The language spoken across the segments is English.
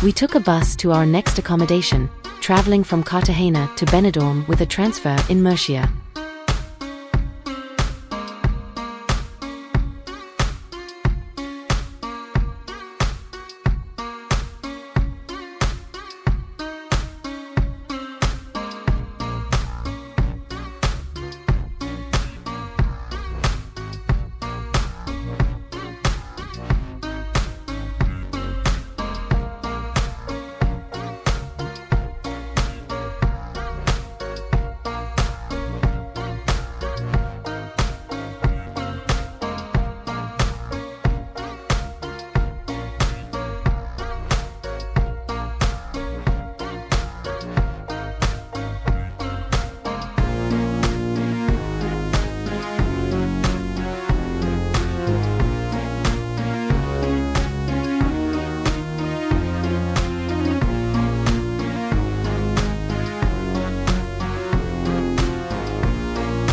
We took a bus to our next accommodation, traveling from Cartagena to Benidorm with a transfer in Murcia.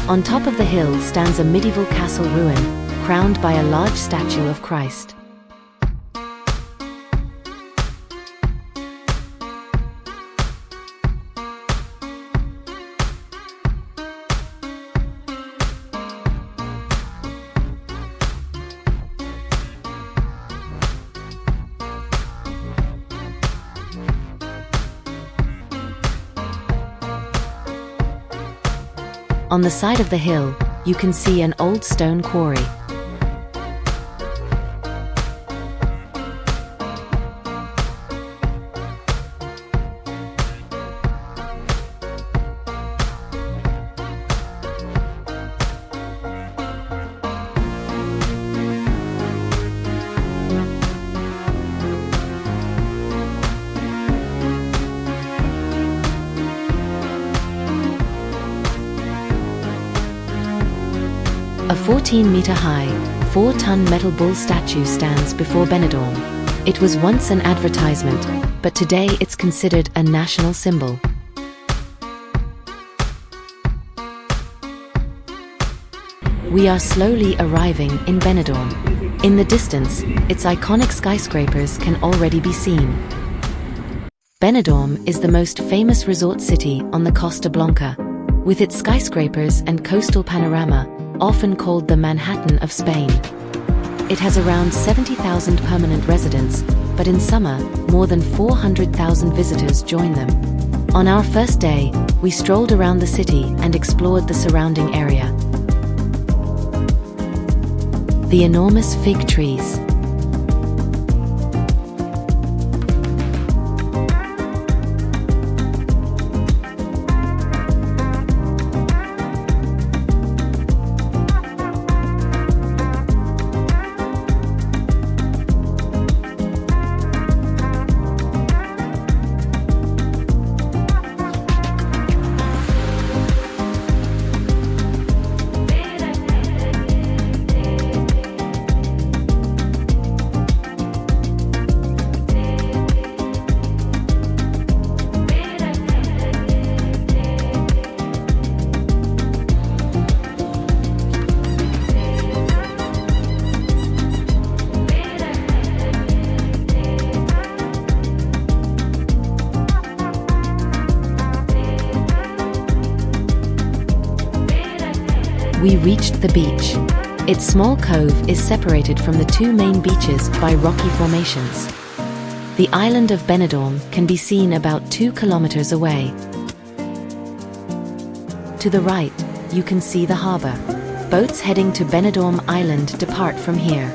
On top of the hill stands a medieval castle ruin, crowned by a large statue of Christ. On the side of the hill, you can see an old stone quarry. A 14-meter-high, 4-ton metal bull statue stands before Benidorm. It was once an advertisement, but today it's considered a national symbol. We are slowly arriving in Benidorm. In the distance, its iconic skyscrapers can already be seen. Benidorm is the most famous resort city on the Costa Blanca, with its skyscrapers and coastal panorama, often called the Manhattan of Spain. It has around 70,000 permanent residents, but in summer, more than 400,000 visitors join them. On our first day, we strolled around the city and explored the surrounding area. The enormous fig trees. We reached the beach. Its small cove is separated from the two main beaches by rocky formations. The island of Benidorm can be seen about 2 kilometers away. To the right, you can see the harbor. Boats heading to Benidorm Island depart from here.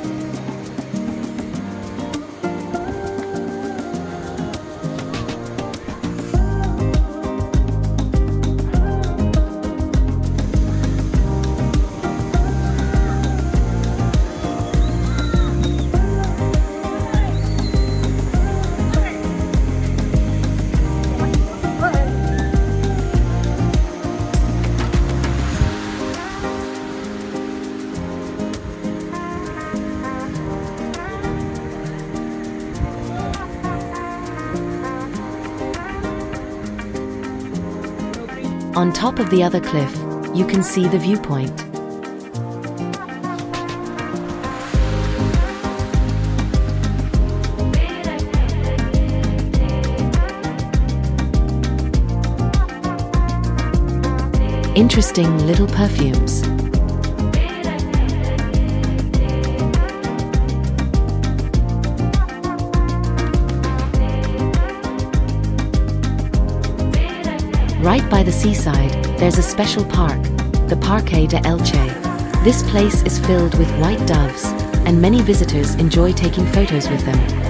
On top of the other cliff, you can see the viewpoint. interesting little perfumes. Right by the seaside, there's a special park, the Parque de Elche. This place is filled with white doves, and many visitors enjoy taking photos with them.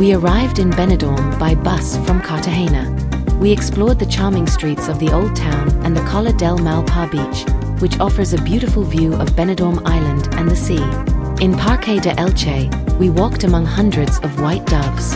We arrived in Benidorm by bus from Cartagena. We explored the charming streets of the old town and the Cala del Mal Pas beach, which offers a beautiful view of Benidorm Island and the sea. In Parque de Elche, we walked among hundreds of white doves.